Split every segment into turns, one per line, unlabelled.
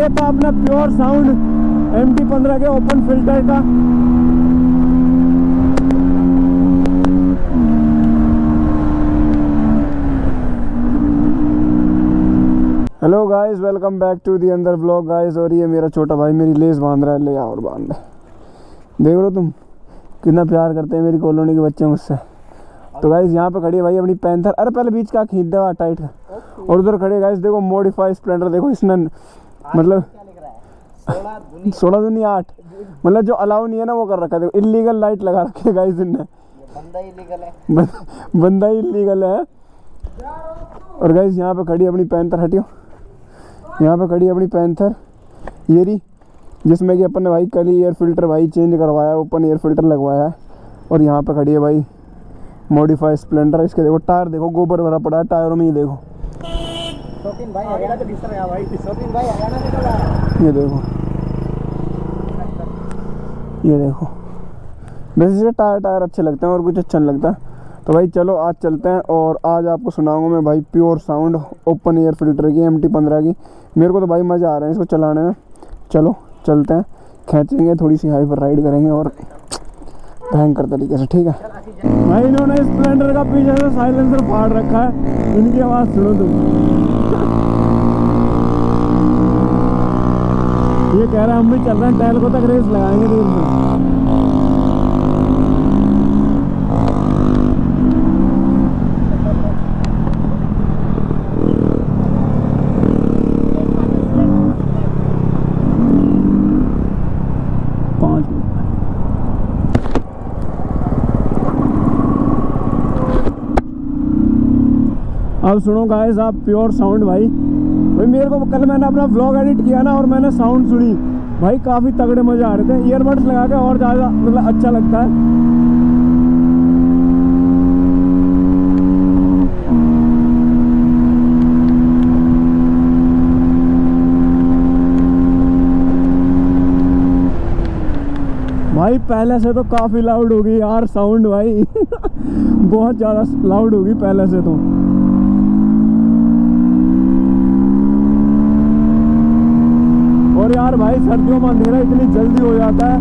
ये था अपना प्योर साउंड MT-15 के ओपन फिल्टर का। Hello guys, welcome back to the अंदर व्लॉग गाइस। और ये मेरा छोटा भाई मेरी लेस बांध रहा है, ले और बांध दे। देख लो तुम कितना प्यार करते हैं मेरी कॉलोनी के बच्चे मुझसे। तो गाइस यहाँ पे खड़ी है भाई अपनी पैंथर। अरे पहले बीच का खींच दे टाइट का। और उधर खड़े गाइस देखो मॉडिफाई स्प्लेंडर। देखो इसने मतलब 16 दूनी 8 मतलब जो अलाउ नहीं है ना वो कर रखा है। देखो इलीगल लाइट लगा रखी है गाइस इनने।
बंदा इलीगल है,
बंदा ही इलीगल है। और गाइस यहाँ पे खड़ी अपनी पैंथर, हटियो। यहाँ पे खड़ी अपनी पैंथर ये रही, जिसमें कि अपन ने भाई कल ही एयर फिल्टर भाई चेंज करवाया, ओपन एयर फिल्टर लगवाया है। और यहाँ पे खड़ी है भाई मॉडिफाई स्प्लेंडर। इसके देखो टायर, देखो गोबर भरा पड़ा है टायरों में। ये देखो
शौकीन भाई हरियाणा से किस तरह भाई, शौकीन भाई हरियाणा से कब आ रहा है?
ये देखो, ये देखो। वैसे से टायर अच्छे लगते हैं और कुछ अच्छा नहीं लगता। तो भाई चलो आज चलते हैं और आज आपको सुनाऊंगा मैं भाई pure sound open air filter की MT-15 की। मेरे को तो भाई मज़ा आ रहा है इसको चलाने में। चलो चलते हैं, खींचेंगे, थोड़ी सी हाई पर राइड करेंगे और भयंकर तरीके से, ठीक है भाई। इन्होंने स्प्लेंडर का पीछे से साइलेंसर फाड़ रखा है, इनकी आवाज़ सुनो तुम। ये कह रहा है हम भी चल रहे हैं, टैल को तक रेस लगाएंगे दूर से। अब सुनो गाइस आप प्योर साउंड भाई मेरे को कल मैंने अपना व्लॉग एडिट किया ना और मैंने साउंड सुनी भाई, काफ़ी तगड़े मज़े आ रहे थे। ईयरबड्स लगा के और ज़्यादा मतलब अच्छा लगता है। भाई पहले से तो काफ़ी लाउड होगी यार साउंड भाई बहुत ज़्यादा लाउड होगी पहले से तो। और यार भाई सर्दियों में अंधेरा इतनी जल्दी हो जाता है,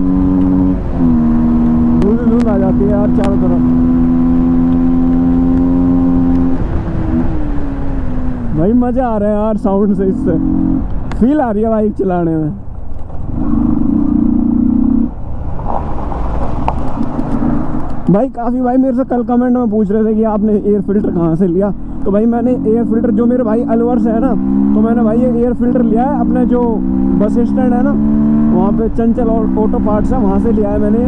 धुंध आ जाती है यार चारों तरफ। भाई मज़ा आ रहा है यार साउंड से, इससे फील आ रही है बाइक चलाने में। भाई काफ़ी भाई मेरे से कल कमेंट में पूछ रहे थे कि आपने एयर फिल्टर कहाँ से लिया। तो भाई मैंने एयर फिल्टर जो मेरे भाई अलवर से है ना, तो मैंने भाई ये एयर फिल्टर लिया है अपने जो बस स्टैंड है ना वहाँ पे चंचल और ऑटो पार्ट्स है, वहाँ से लिया है मैंने।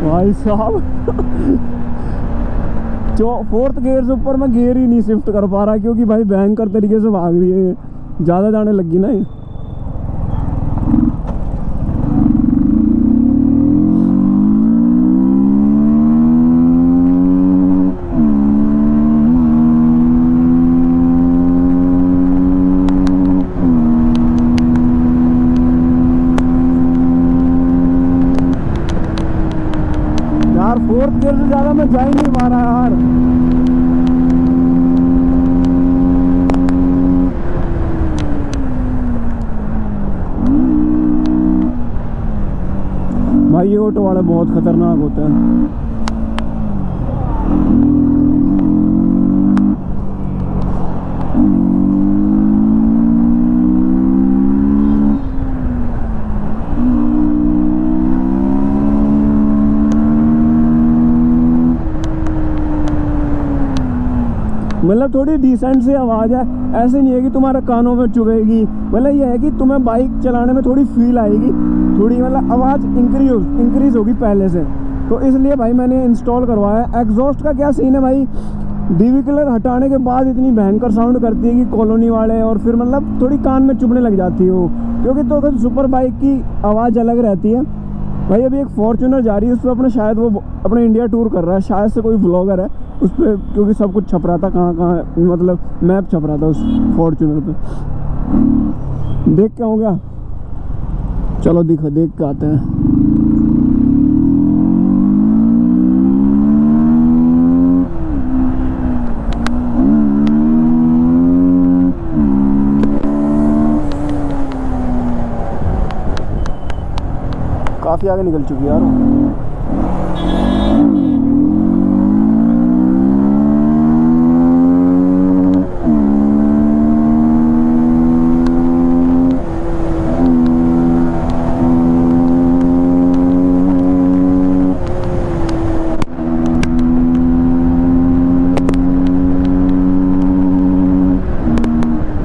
भाई साहब जो 4th गियर से ऊपर मैं गियर ही नहीं शिफ्ट कर पा रहा क्योंकि भाई भयंकर तरीके से भाग रही है, ज़्यादा जाने लगी ना ये। यार 4th गियर से ज़्यादा मैं जा ही नहीं पा रहा यार। भाई ये ऑटो वाले बहुत खतरनाक होते हैं। मतलब थोड़ी डिसेंट सी आवाज़ है, ऐसे नहीं है कि तुम्हारे कानों में चुभेगी। मतलब ये है कि तुम्हें बाइक चलाने में थोड़ी फील आएगी, थोड़ी मतलब आवाज़ इंक्रीज होगी पहले से। तो इसलिए भाई मैंने इंस्टॉल करवाया। एग्जॉस्ट का क्या सीन है भाई, डीवी कलर हटाने के बाद इतनी भयंकर साउंड करती है कि कॉलोनी वाले, और फिर मतलब थोड़ी कान में चुभने लग जाती है वो, क्योंकि तो सुपर बाइक की आवाज़ अलग रहती है। भाई अभी एक फॉर्च्यूनर जा रही है, उस पर अपने शायद वो अपने इंडिया टूर कर रहा है, शायद से कोई ब्लॉगर है उस पर, क्योंकि सब कुछ छप रहा था कहाँ कहाँ, मतलब मैप छप रहा था उस फॉर्च्यूनर पे। देख के हो गया, चलो देख के आते हैं। काफ़ी आगे निकल चुकी है यार वो।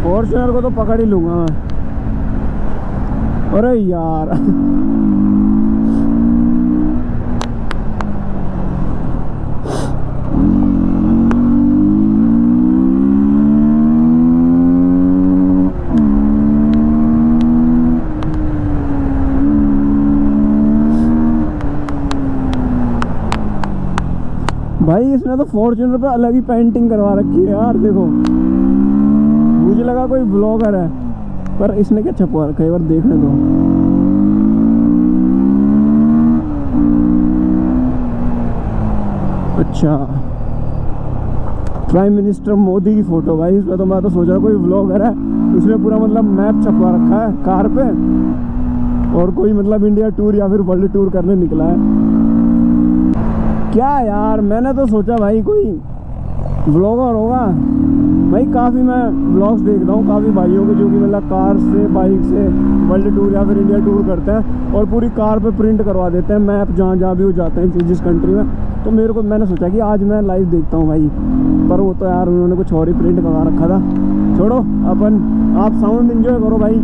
फॉर्च्यूनर को तो पकड़ ही लूंगा मैं। अरे यार भाई इसने तो फॉर्च्यूनर पे अलग ही पेंटिंग करवा रखी है यार, देखो। मुझे लगा कोई ब्लॉगर है, पर इसने क्या छपवा रखा है, एक बार देखने दो। अच्छा, प्राइम मिनिस्टर मोदी की फोटो भाई इसमें। तो मैं तो सोच रहा कोई ब्लॉगर है, इसने पूरा मतलब मैप छपवा रखा है कार पे, और कोई मतलब इंडिया टूर या फिर वर्ल्ड टूर करने निकला है क्या यार। मैंने तो सोचा भाई कोई ब्लॉगर होगा भाई। काफ़ी मैं ब्लॉग्स देखता हूँ काफ़ी भाइयों के, जो कि मतलब कार से बाइक से वर्ल्ड टूर या फिर इंडिया टूर करते हैं और पूरी कार पे प्रिंट करवा देते हैं मैप, जहाँ जहाँ भी वो जाते हैं जिस कंट्री में। तो मैंने सोचा कि आज मैं लाइव देखता हूँ भाई, पर वो तो यार उन्होंने कुछ और ही प्रिंट करवा रखा था। छोड़ो, आप साउंड एंजॉय करो भाई।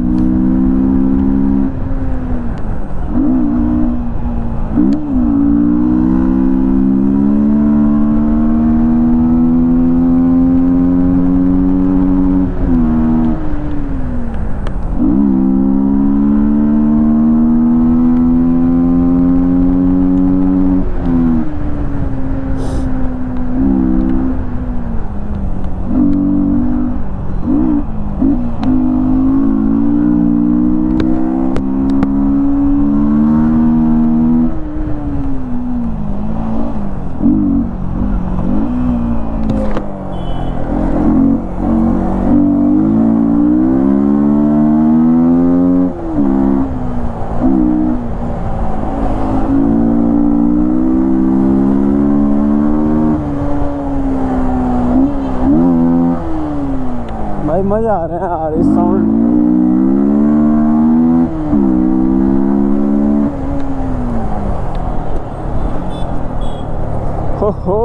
भाई मज़ा आ रहा है यार इस साउंड। हो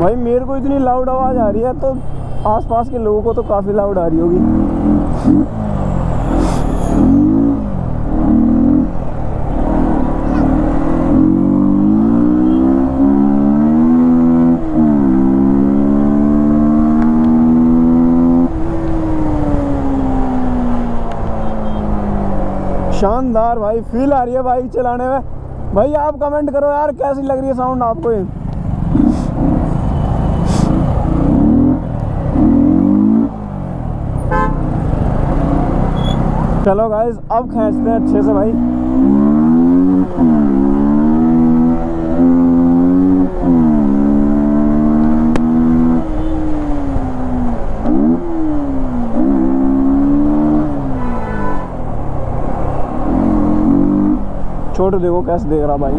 भाई मेरे को इतनी लाउड आवाज़ आ रही है, तो आसपास के लोगों को तो काफ़ी लाउड आ रही होगी। शानदार भाई, फील आ रही है बाइक चलाने में। भाई आप कमेंट करो यार कैसी लग रही है साउंड आपको ये। चलो गाइस अब खींचते हैं अच्छे से भाई। छोटू देखो कैसे देख रहा भाई।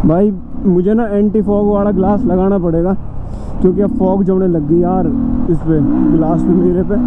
भाई मुझे ना एंटी फॉग वाला ग्लास लगाना पड़ेगा, क्योंकि अब फॉग जमने लग गई यार इस पे, ग्लास पे, मेरे पे।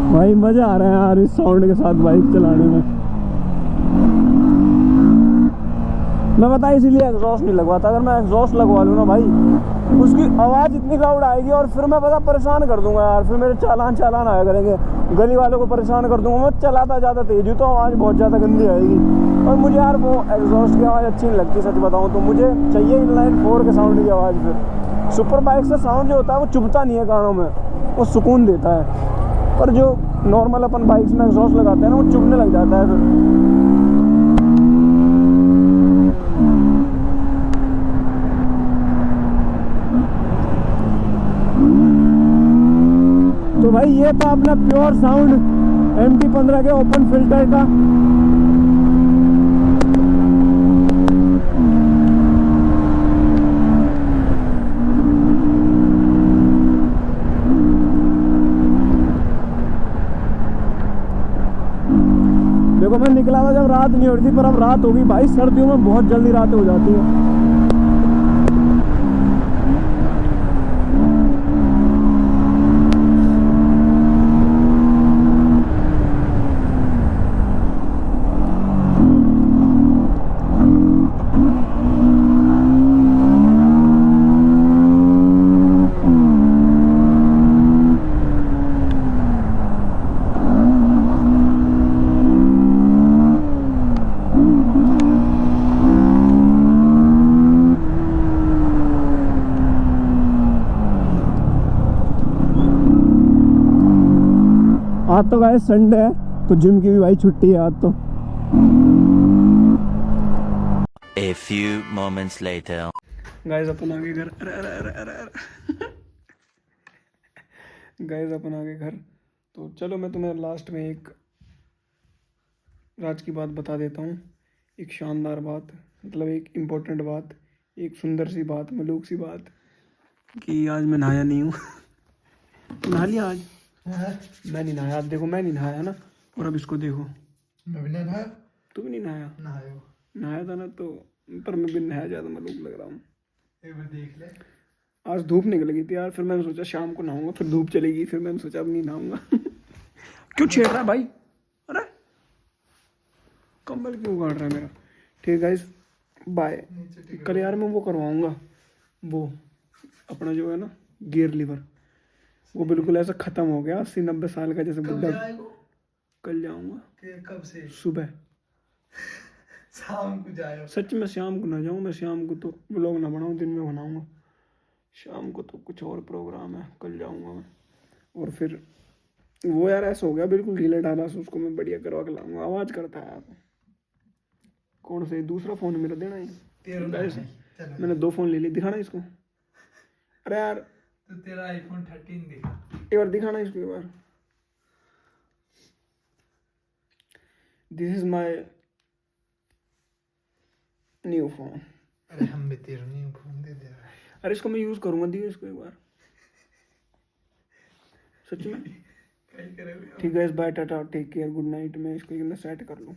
भाई मजा आ रहा है यार इस साउंड के साथ बाइक चलाने में। मैं बता इसीलिए एग्जॉस्ट नहीं लगवाता। अगर मैं एग्जॉस्ट लगवा लूँ ना भाई, उसकी आवाज़ इतनी लाउड आएगी और फिर मैं पता परेशान कर दूंगा यार। फिर मेरे चालान आया करेंगे, गली वालों को परेशान कर दूंगा। मैं चलाता ज़्यादा तेज हूँ तो आवाज़ बहुत ज़्यादा गंदी आएगी, और मुझे यार वो एग्जॉस्ट की आवाज़ अच्छी नहीं लगती। सच बताऊँ तो मुझे चाहिए इनलाइन 4 के साउंड की आवाज़। फिर सुपर बाइक से साउंड जो होता है वो चुभता नहीं है कानों में, वो सुकून देता है। पर जो नॉर्मल अपन बाइक्स में एग्जॉस्ट लगाते हैं ना, वो चुभने लग जाता है फिर। तो भाई ये था अपना प्योर साउंड MT-15 के ओपन फिल्टर का। देखो मैं निकला था जब रात नहीं हो रही थी, पर अब रात हो गई भाई। सर्दियों में बहुत जल्दी रात हो जाती है। आज तो गाइस संडे है, तो जिम की भी भाई छुट्टी है आज तो।
A few moments later.
Guys अपन आ गए घर। अरे अरे अरे अरे अरे गाइस अपन आ गए घर। तो चलो मैं तुम्हें लास्ट में एक राज की बात बता देता हूँ। एक शानदार बात, मतलब एक इम्पोर्टेंट बात, एक सुंदर सी बात, मलूक सी बात, कि आज मैं नहाया नहीं हूँ। नहा लिया आज? मैं नहीं नहाया। आप देखो मैं नहीं नहाया ना, और अब इसको देखो।
मैं भी नहीं नहाया।
तू भी नहीं नहाया?
नहाया
नहाया था ना तो, पर मैं भी नहाया ज़्यादा मलूक लग रहा हूँ।
एक बार देख ले।
आज धूप निकल गई थी यार, फिर मैंने सोचा शाम को नहाऊंगा, फिर धूप चलेगी, फिर मैंने सोचा अब नहीं नहाऊंगा। क्यों छेड़ रहा है भाई? अरे कम्बल क्यों उगाड़ रहा है मेरा? ठीक है गाइस, बाय। कल यार मैं वो करवाऊंगा, वो अपना जो है ना गियर लीवर, वो बिल्कुल ऐसा खत्म हो गया, 80-90 साल का जैसे बुढ़ा। कल जाऊंगा।
कब से?
सुबह।
शाम को जाए।
सच में शाम को ना जाऊँ मैं, शाम को तो व्लॉग ना बनाऊँ, दिन में बनाऊंगा। शाम को तो कुछ और प्रोग्राम है, कल जाऊंगा मैं। और फिर वो यार ऐसा हो गया बिल्कुल ढीला ढाला, से उसको मैं बढ़िया करवा के लाऊंगा। आवाज़ करता है यार। कौन से? दूसरा फ़ोन मेरा देना है। मैंने 2 फ़ोन ले लिए, दिखाना इसको। अरे यार
तो तेरा iPhone 13 दिखा।
एक बार दिखाना इसको एक बार। This is my new phone.
अरे हम भी तेरा न्यू फोन दे दे।
अरे इसको मैं यूज़ करूँगा, दियो इसको एक बार। सच में? ठीक है, bye tata, take care, good night. मैं इसको सेट कर लूँ।